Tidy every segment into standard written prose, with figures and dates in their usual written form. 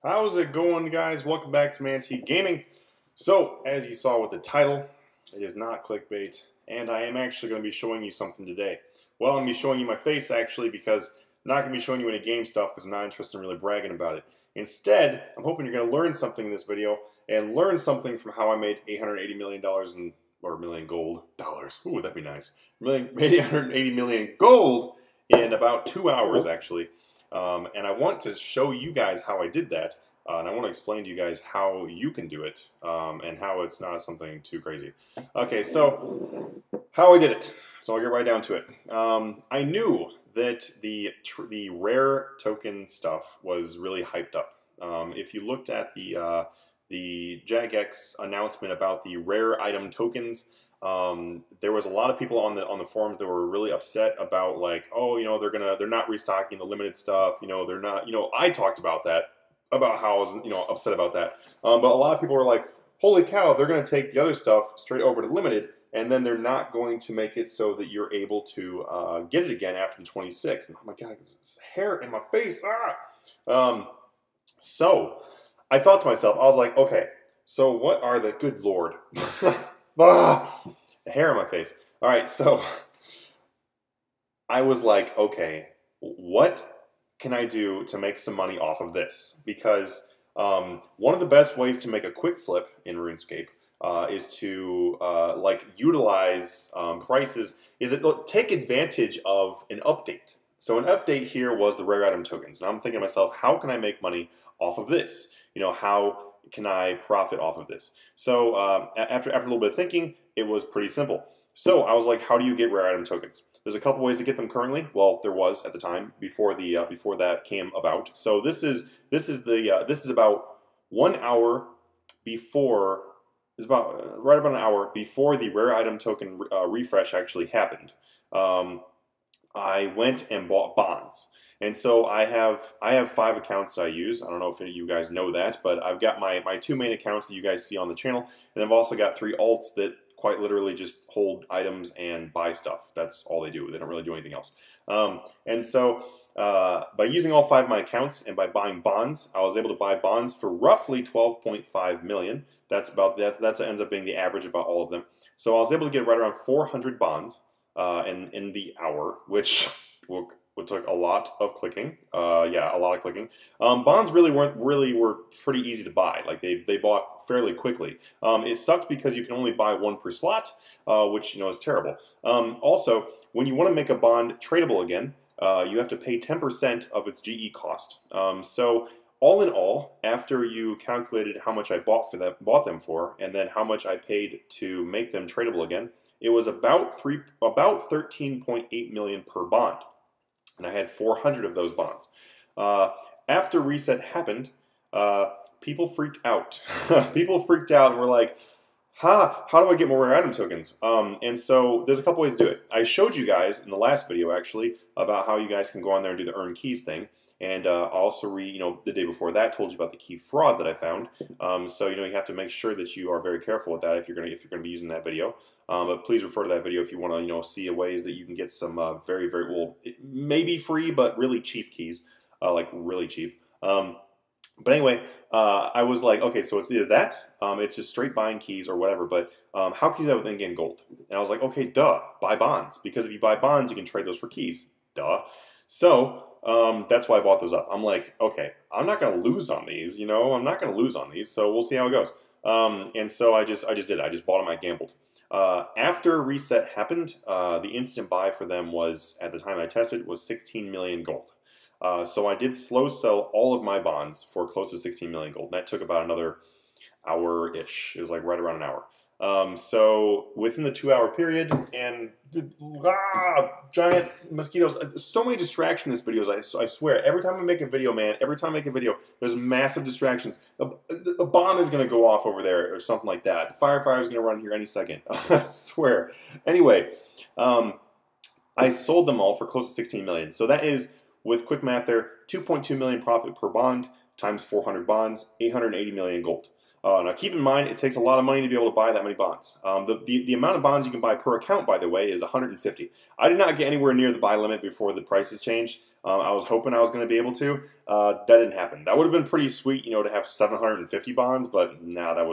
How's it going, guys? Welcome back to Manatee Gaming. So, as you saw with the title, it is not clickbait, and I am actually going to be showing you something today. Well, I'm going to be showing you my face, actually, because I'm not going to be showing you any game stuff because I'm not interested in really bragging about it. Instead, I'm hoping you're going to learn something in this video and learn something from how I made $880 million or million gold dollars. Ooh, that'd be nice. Made 880 million gold in about 2 hours, actually. And I want to show you guys how I did that, and I want to explain to you guys how you can do it, and how it's not something too crazy. Okay, so how I did it. So I'll get right down to it. I knew that the rare token stuff was really hyped up. If you looked at the JagX announcement about the rare item tokens, there was a lot of people on the forums that were really upset about, like, oh, they're not restocking the limited stuff. They're not. I talked about that, about how I was upset about that. But a lot of people were like, holy cow, they're going to take the other stuff straight over to limited, and then they're not going to make it so that you're able to get it again after the 26th. And oh my god, there's hair in my face. So I thought to myself, I was like, okay, so what are the good lord? The hair on my face. All right, so I was like, okay, what can I do to make some money off of this? Because one of the best ways to make a quick flip in RuneScape is to utilize prices. Is it take advantage of an update? So an update here was the rare item tokens, and I'm thinking to myself, how can I make money off of this? How can I profit off of this? So after a little bit of thinking, it was pretty simple. So I was like, how do you get rare item tokens? There's a couple ways to get them currently. Well, there was at the time before that came about. So this is about 1 hour before. Is about right about an hour before the rare item token refresh actually happened. I went and bought bonds. And so I have 5 accounts that I use. I don't know if any of you guys know that, but I've got my 2 main accounts that you guys see on the channel, and I've also got 3 alts that quite literally just hold items and buy stuff. That's all they do. They don't really do anything else. And so by using all 5 of my accounts and by buying bonds, I was able to buy bonds for roughly 12.5 million. That ends up being the average about all of them. So I was able to get right around 400 bonds in the hour, which took a lot of clicking. Yeah, a lot of clicking. Bonds were pretty easy to buy. Like they bought fairly quickly. It sucks because you can only buy 1 per slot, which is terrible. Also, when you want to make a bond tradable again, you have to pay 10% of its GE cost. So all in all, after you calculated how much I bought them for, and then how much I paid to make them tradable again, it was about 13.8 million per bond. And I had 400 of those bonds. After reset happened, people freaked out. People freaked out and were like, how do I get more rare item tokens? And so there's a couple ways to do it. I showed you guys in the last video, actually, about how you guys can go on there and do the earn keys thing. And I also the day before that, told you about the key fraud that I found. So you have to make sure that you are very careful with that if you're gonna be using that video. But please refer to that video if you want to see ways that you can get some very well, maybe free but really cheap keys, like really cheap. But anyway, I was like, okay, so it's either that, it's just straight buying keys or whatever, but how can you do that with in-game gold? And I was like, okay, duh, buy bonds. Because if you buy bonds, you can trade those for keys. Duh. So that's why I bought those up. I'm like, okay, I'm not going to lose on these, I'm not going to lose on these, so we'll see how it goes. And so I just did it. I just bought them, I gambled. After reset happened, the instant buy for them was, at the time I tested, was 16 million gold. So I did slow sell all of my bonds for close to 16 million gold. And that took about another hour-ish. It was like right around an hour. So within the 2 hour period, and giant mosquitoes, so many distractions in this video. I swear, every time I make a video, man, every time I make a video, there's massive distractions. A bomb is going to go off over there or something like that. The firefighter is going to run here any second. I swear. Anyway, I sold them all for close to 16 million. So that is, with quick math there, 2.2 million profit per bond, times 400 bonds, 880 million gold. Now keep in mind, it takes a lot of money to be able to buy that many bonds. The amount of bonds you can buy per account, by the way, is 150. I did not get anywhere near the buy limit before the prices changed. I was hoping I was going to be able to. That didn't happen. That would have been pretty sweet, you know, to have 750 bonds, but nah, it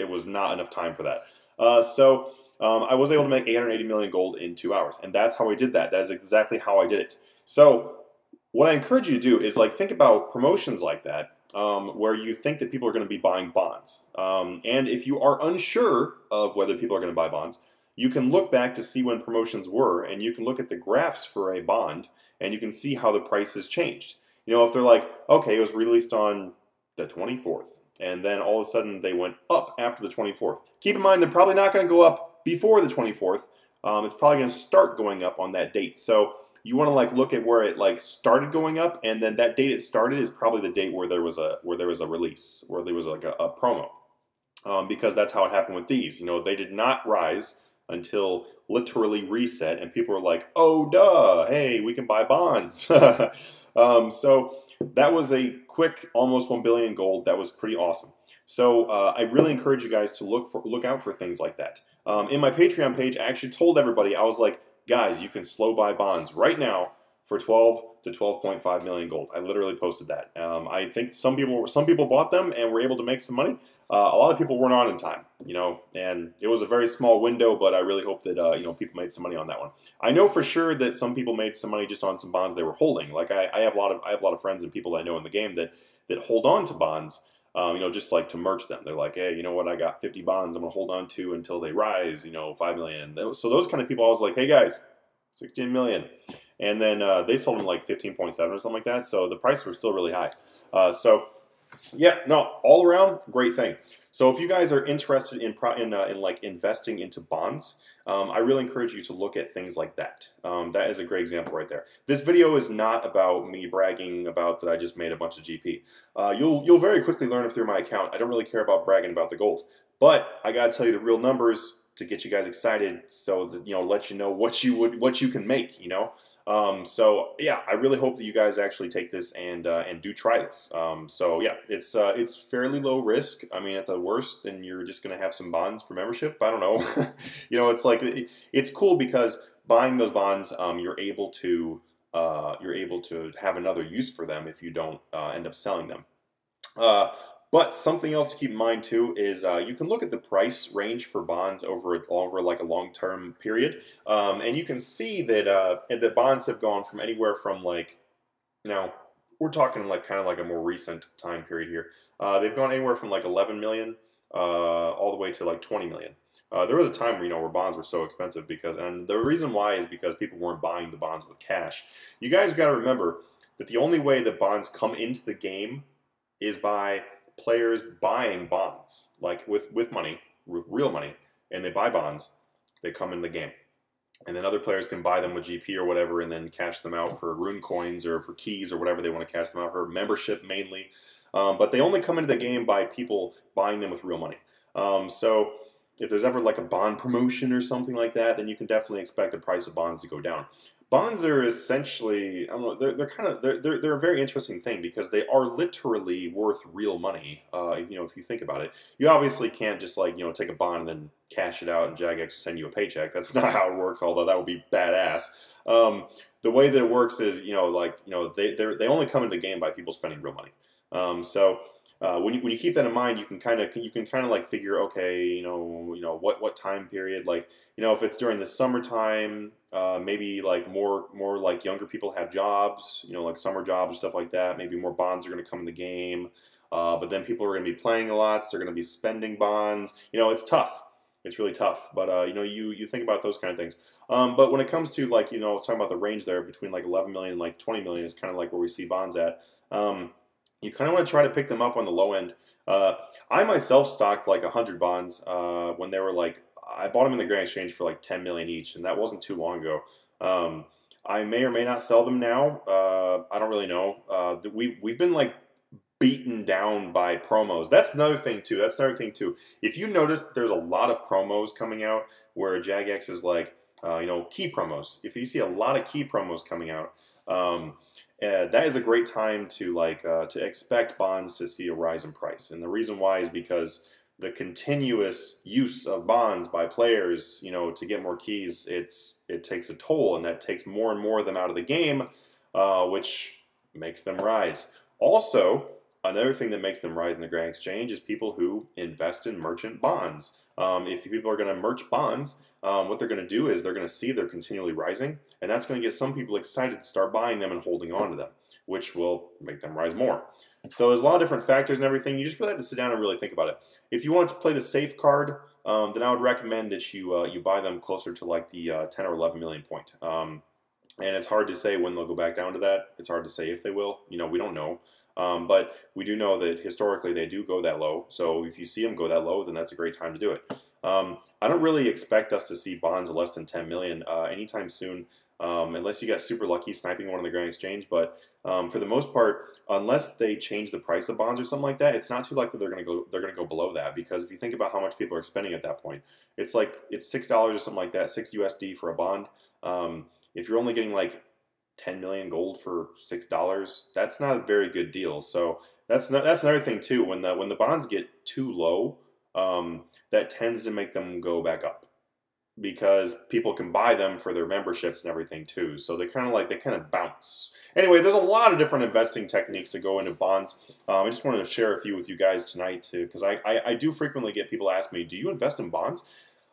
was not enough time for that. I was able to make 880 million gold in 2 hours, and that's how I did that. That is exactly how I did it. So what I encourage you to do is like think about promotions like that, where you think that people are going to be buying bonds. And if you are unsure of whether people are going to buy bonds, you can look back to see when promotions were, and you can look at the graphs for a bond, and you can see how the price has changed. You know, if they're like, okay, it was released on the 24th, and then all of a sudden they went up after the 24th. Keep in mind, they're probably not going to go up before the 24th. It's probably going to start going up on that date. So you want to like look at where it like started going up, and then that date it started is probably the date where there was a release, where there was like a promo, because that's how it happened with these. You know, they did not rise until literally reset, and people were like, "Oh, duh! Hey, we can buy bonds." So that was a quick, almost 1 billion gold. That was pretty awesome. So I really encourage you guys to look out for things like that. In my Patreon page, I actually told everybody, I was like, guys, you can slow buy bonds right now for 12 to 12.5 million gold. I literally posted that. I think some people bought them and were able to make some money. A lot of people weren't on in time, you know, and it was a very small window, but I really hope that you know, people made some money on that one. I know for sure that some people made some money just on some bonds they were holding. Like I have a lot of friends and people I know in the game that hold on to bonds. You know, just like to merge them. They're like, hey, you know what? I got 50 bonds I'm going to hold on to until they rise, you know, 5 million. So those kind of people, I was like, hey, guys, 16 million. And then they sold them like 15.7 or something like that. So the prices were still really high. Yeah, no, all around, great thing. So if you guys are interested in like investing into bonds, I really encourage you to look at things like that. That is a great example right there. This video is not about me bragging about that I just made a bunch of GP. You'll very quickly learn it through my account. I don't really care about bragging about the gold, but I gotta tell you the real numbers to get you guys excited, so that, you know, let you know what you can make, you know. So yeah, I really hope that you guys actually take this and do try this. So yeah, it's fairly low risk. I mean, at the worst, then you're just gonna have some bonds for membership. I don't know. You know, it's like it's cool because buying those bonds, you're able to have another use for them if you don't end up selling them. But something else to keep in mind too is you can look at the price range for bonds over like a long-term period, and you can see that the bonds have gone from anywhere from like, now we're talking like kind of like a more recent time period here. They've gone anywhere from like 11 million all the way to like 20 million. There was a time where, you know, where bonds were so expensive and the reason why is because people weren't buying the bonds with cash. You guys got to remember that the only way that bonds come into the game is by players buying bonds, like with money, with real money, and they buy bonds, they come in the game. And then other players can buy them with GP or whatever and then cash them out for rune coins or for keys or whatever they want to cash them out for, membership mainly. But they only come into the game by people buying them with real money. So if there's ever like a bond promotion or something like that, then you can definitely expect the price of bonds to go down. Bonds are essentially, I don't know, they're a very interesting thing because they are literally worth real money. You know, if you think about it, you obviously can't just like, you know, take a bond and then cash it out and Jagex send you a paycheck. That's not how it works. Although that would be badass. The way that it works is, you know, like, you know, they only come into the game by people spending real money. When you keep that in mind, you can kind of like figure, okay, you know what time period, like, you know, if it's during the summertime, maybe like more like younger people have jobs, you know, like summer jobs or stuff like that. Maybe more bonds are going to come in the game, but then people are going to be playing a lot, so they're going to be spending bonds. You know, it's tough. It's really tough, but you know, you think about those kind of things. But when it comes to like, you know, talking about the range there between like 11 million and like 20 million is kind of like where we see bonds at. You kind of want to try to pick them up on the low end. I myself stocked like 100 bonds when they were like, I bought them in the Grand Exchange for like 10 million each, and that wasn't too long ago. I may or may not sell them now. I don't really know. We've been like beaten down by promos. That's another thing too. If you notice, there's a lot of promos coming out where Jagex is like, you know, key promos. If you see a lot of key promos coming out, that is a great time to to expect bonds to see a rise in price. And the reason why is because the continuous use of bonds by players, to get more keys, it takes a toll, and that takes more and more of them out of the game, which makes them rise. Also, another thing that makes them rise in the Grand Exchange is people who invest in merchant bonds. If people are going to merch bonds, what they're going to do is they're going to see they're continually rising, and that's going to get some people excited to start buying them and holding on to them, which will make them rise more. So there's a lot of different factors and everything. You just really have to sit down and really think about it. If you want to play the safe card, then I would recommend that you buy them closer to like the 10 or 11 million point. And it's hard to say when they'll go back down to that. It's hard to say if they will. We don't know. But we do know that historically they do go that low. So if you see them go that low, then that's a great time to do it. I don't really expect us to see bonds of less than 10 million anytime soon, unless you got super lucky sniping one on the Grand Exchange. But for the most part, unless they change the price of bonds or something like that, it's not too likely they're going to go below that. Because if you think about how much people are spending at that point, it's $6 or something like that, 6 USD for a bond. If you're only getting like 10 million gold for $6, that's not a very good deal. So that's another thing too. When the bonds get too low, that tends to make them go back up, because people can buy them for their memberships and everything too. So they kind of bounce. Anyway, there's a lot of different investing techniques that go into bonds. I just wanted to share a few with you guys tonight too, because I do frequently get people ask me, do you invest in bonds?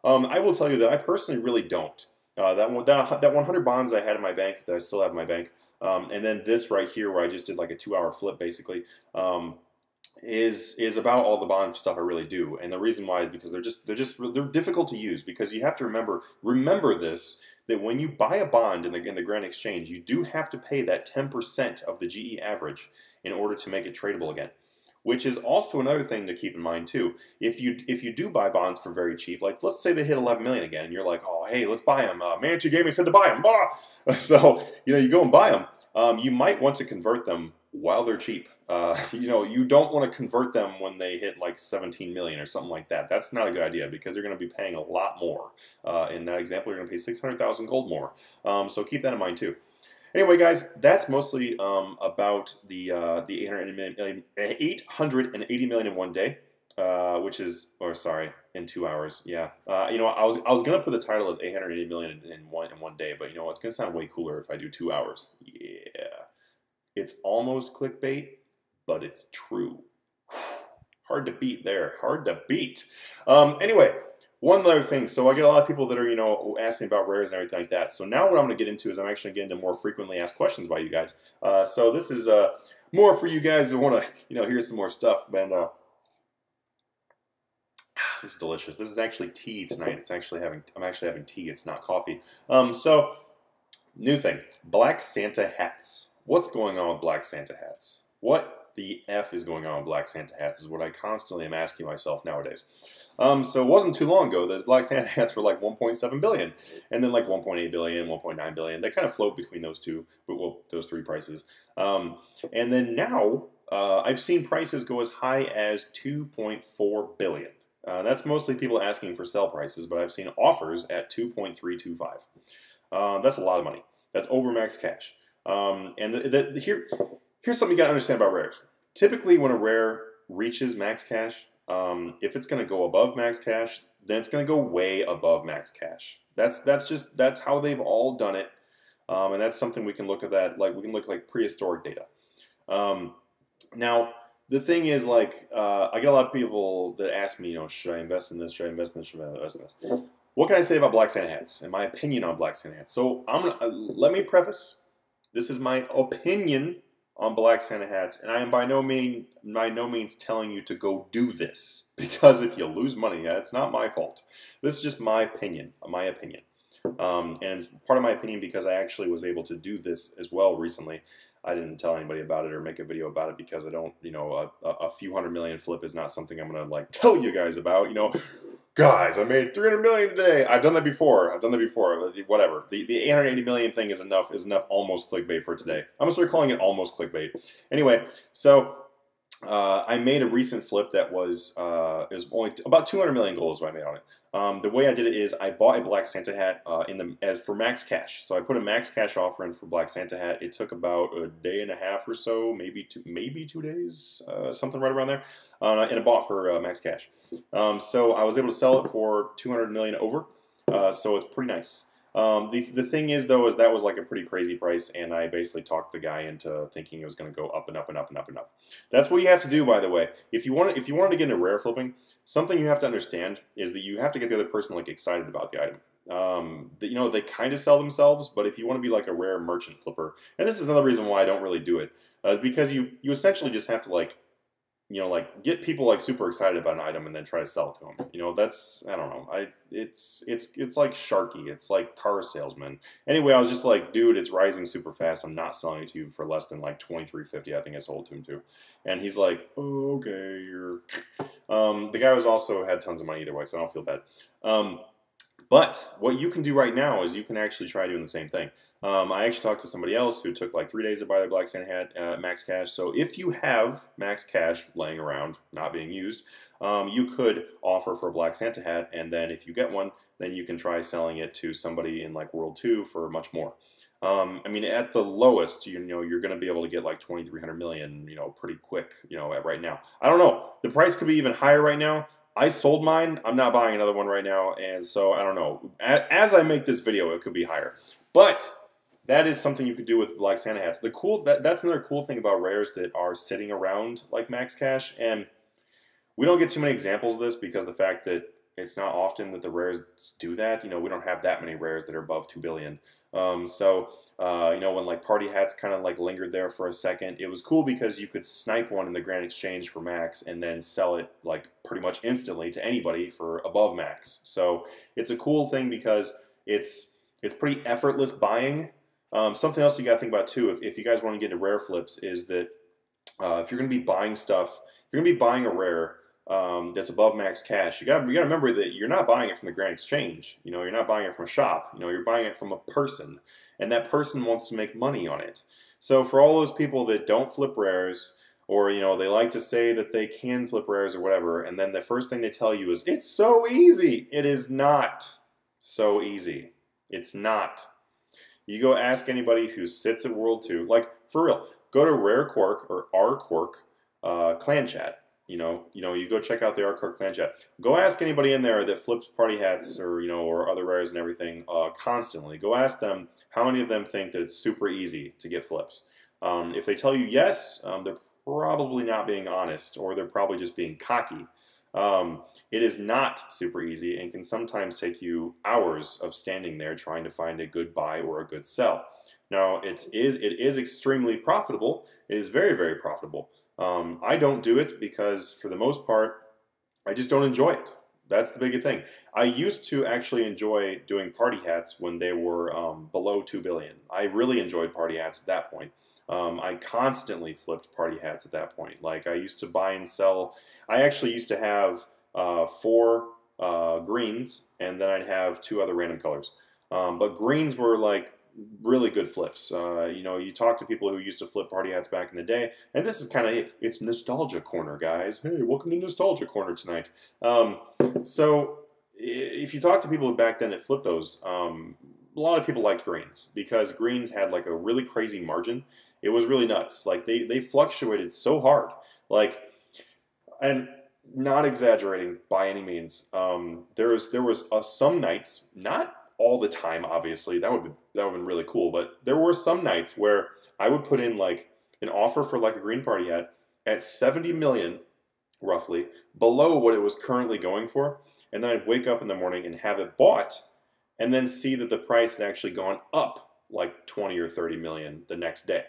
I will tell you that I personally really don't. That 100 bonds I had in my bank, that I still have in my bank, and then this right here where I just did like a 2-hour flip basically, is about all the bond stuff I really do. And the reason why is because they're difficult to use, because you have to remember this, that when you buy a bond in the Grand Exchange, you do have to pay that 10% of the GE average in order to make it tradable again. Which is also another thing to keep in mind too. If you do buy bonds for very cheap, like let's say they hit 11 million again, and you're like, oh hey, let's buy them. Manatee Gaming said to buy them. Ah! So you go and buy them. You might want to convert them while they're cheap. You don't want to convert them when they hit like 17 million or something like that. That's not a good idea, because you're going to be paying a lot more. In that example, you're going to pay 600,000 gold more. So keep that in mind too. Anyway, guys, that's mostly about the 880 million in one day, which is, or sorry, in 2 hours. Yeah, I was gonna put the title as 880 million in one day, but it's gonna sound way cooler if I do 2 hours. Yeah, it's almost clickbait, but it's true. Hard to beat there. Hard to beat. Anyway. One other thing, so I get a lot of people that are, ask me about rares and everything like that. So now what I'm going to get into is I'm actually getting into more frequently asked questions by you guys. So this is more for you guys that want to, hear some more stuff. And this is delicious. This is actually tea tonight. I'm actually having tea. It's not coffee. So new thing, Black Santa hats. What's going on with Black Santa hats? What the F is going on with Black Santa hats is what I constantly am asking myself nowadays. So it wasn't too long ago, those Black Santa hats were like 1.7 billion, and then like 1.8 billion, 1.9 billion. They kind of float between those two, well, those three prices. And then now, I've seen prices go as high as 2.4 billion. That's mostly people asking for sell prices, but I've seen offers at 2.325. That's a lot of money. That's over max cash. And here's something you got to understand about rares. Typically, when a rare reaches max cash, if it's going to go above max cash, then it's going to go way above max cash. That's how they've all done it, and that's something we can look at. That we can look like prehistoric data. Now the thing is, I get a lot of people that ask me, should I invest in this? Should I invest in this? Should I invest in this? What can I say about Black Santa hats and my opinion on Black Santa hats? So let me preface. This is my opinion on Black Santa hats, and I am by no means telling you to go do this, because if you lose money, it's not my fault. This is just my opinion, and it's part of my opinion because I actually was able to do this as well recently. I didn't tell anybody about it or make a video about it because I don't, a few hundred million flip is not something I'm gonna tell you guys about, Guys, I made 300 million today. I've done that before. Whatever. The 880 million thing is enough almost clickbait for today. I'm gonna start calling it almost clickbait. Anyway, so I made a recent flip that was is only about 200 million gold is what I made on it. The way I did it is I bought a Black Santa hat as for max cash. So I put a max cash offer in for Black Santa hat. It took about a day and a half or so, maybe 2 days, something right around there, and I bought for max cash. So I was able to sell it for 200 million over. So it's pretty nice. The thing is though is that was like a pretty crazy price, and I basically talked the guy into thinking it was going to go up and up and up and up and up. That's what you have to do, by the way. If you wanted to get into rare flipping, something you have to understand is that you have to get the other person like excited about the item. They kind of sell themselves, but if you want to be like a rare merchant flipper, and this is another reason why I don't really do it, is because you essentially just have to like get people like super excited about an item and then try to sell it to them. That's, I don't know. It's like Sharky. It's like car salesman. Anyway, I was just like, dude, it's rising super fast. I'm not selling it to you for less than like $23.50. I think I sold it to him too. And he's like, oh, okay, you're. The guy was also had tons of money either way, so I don't feel bad. But what you can do right now is you can actually try doing the same thing. I actually talked to somebody else who took like 3 days to buy their Black Santa hat at max cash. So if you have max cash laying around, not being used, you could offer for a Black Santa hat, and then if you get one, then you can try selling it to somebody in like World 2 for much more. I mean, at the lowest, you're going to be able to get like 2,300 million, pretty quick, right now. I don't know. The price could be even higher right now. I sold mine. I'm not buying another one right now, and so I don't know. As I make this video, it could be higher. But that is something you could do with Black Santa hats. That's another cool thing about rares that are sitting around like max cash, and we don't get too many examples of this because the fact that it's not often that the rares do that. We don't have that many rares that are above 2 billion. When like party hats kind of like lingered there for a second, it was cool because you could snipe one in the Grand Exchange for max and then sell it like pretty much instantly to anybody for above max. So it's a cool thing because it's pretty effortless buying. Something else you got to think about too, if you guys want to get into rare flips, is that if you're going to be buying stuff, if you're going to be buying a rare that's above max cash, you got to remember that you're not buying it from the Grand Exchange. You're not buying it from a shop. You're buying it from a person, and that person wants to make money on it. So for all those people that don't flip rares, or they like to say that they can flip rares or whatever, and then the first thing they tell you is it's so easy. It is not so easy. It's not. You go ask anybody who sits at World 2, like for real, go to Rare Quark or R Quark clan chat. You go check out the R Quark clan chat. Go ask anybody in there that flips party hats or other rares and everything constantly. Go ask them how many of them think that it's super easy to get flips. If they tell you yes, they're probably not being honest, or they're probably just being cocky. It is not super easy and can sometimes take you hours of standing there trying to find a good buy or a good sell. Now, it is extremely profitable. It is very, very profitable. I don't do it because, for the most part, I just don't enjoy it. That's the big thing. I used to actually enjoy doing party hats when they were below 2 billion. I really enjoyed party hats at that point. I constantly flipped party hats at that point. Like, I used to buy and sell. I actually used to have 4 greens, and then I'd have 2 other random colors. But greens were like really good flips. You talk to people who used to flip party hats back in the day, and this is kind of, it's Nostalgia Corner, guys. Hey, welcome to Nostalgia Corner tonight. So if you talk to people back then that flipped those, a lot of people liked greens because greens had like a really crazy margin. It was really nuts. Like they fluctuated so hard. Like, and not exaggerating by any means. There was some nights, not all the time, obviously. That would have been really cool. But there were some nights where I would put in like an offer for like a green party hat at 70 million, roughly, below what it was currently going for. And then I'd wake up in the morning and have it bought, and then see that the price had actually gone up like 20 or 30 million the next day.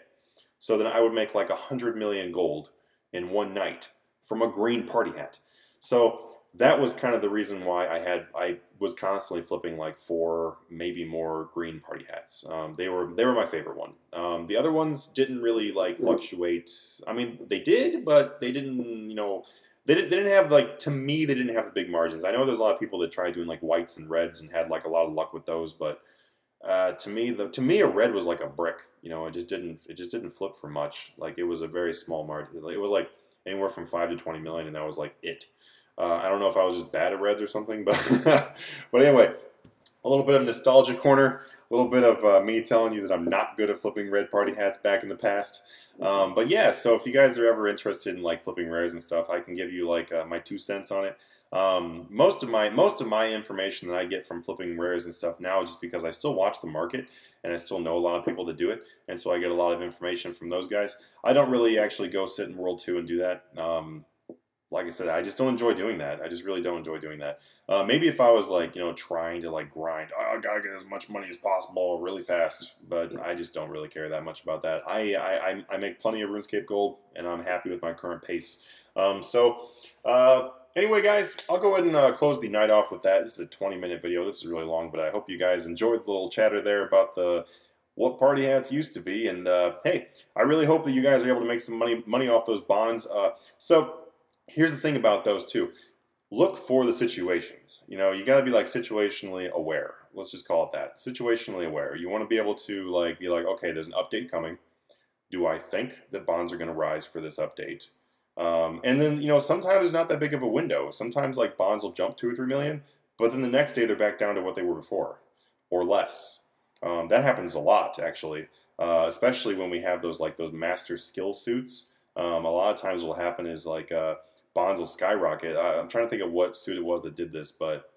So then I would make like 100 million gold in one night from a green party hat. So that was kind of the reason why I was constantly flipping like 4, maybe more green party hats. They were my favorite one. The other ones didn't really like fluctuate. I mean, they did, but they didn't. They didn't have like, to me, they didn't have the big margins. I know there's a lot of people that tried doing like whites and reds and had like a lot of luck with those, but to me a red was like a brick. It just didn't flip for much. Like, it was a very small margin. It was like anywhere from 5 to 20 million, and that was like it. I don't know if I was just bad at reds or something, but but anyway, a little bit of nostalgia corner, a little bit of me telling you that I'm not good at flipping red party hats back in the past. But yeah, so if you guys are ever interested in like flipping rares and stuff, I can give you like my 2 cents on it. Most of my information that I get from flipping rares and stuff now is just because I still watch the market and I still know a lot of people that do it, and so I get a lot of information from those guys. I don't really actually go sit in World 2 and do that. Like I said, I just don't enjoy doing that. I just really don't enjoy doing that. Maybe if I was like, you know, trying to like grind, oh, I gotta get as much money as possible really fast, but I just don't really care that much about that. I make plenty of RuneScape gold, and I'm happy with my current pace. Anyway, guys, I'll go ahead and close the night off with that. This is a 20-minute video. This is really long, but I hope you guys enjoyed the little chatter there about what party hats used to be. And hey, I really hope that you guys are able to make some money off those bonds. Here's the thing about those too. Look for the situations. You know, you got to be like situationally aware. Let's just call it that. Situationally aware. You want to be able to like be like, okay, there's an update coming. Do I think that bonds are going to rise for this update? And then, you know, sometimes it's not that big of a window. Sometimes like bonds will jump 2 or 3 million, but then the next day they're back down to what they were before or less. That happens a lot actually, especially when we have those master skill suits. A lot of times what will happen is like bonds will skyrocket. I'm trying to think of what suit it was that did this, but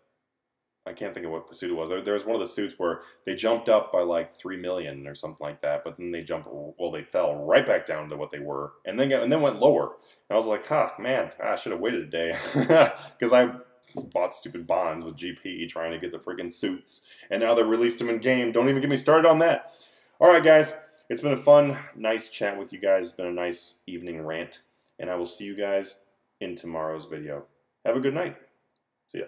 I can't think of what suit it was. There was one of the suits where they jumped up by like 3 million or something like that, but then they they fell right back down to what they were, and then went lower. And I was like, huh, man, I should have waited a day because I bought stupid bonds with GP trying to get the freaking suits, and now they released them in game. Don't even get me started on that. All right, guys, it's been a fun, nice chat with you guys. It's been a nice evening rant, and I will see you guys in tomorrow's video. Have a good night. See ya.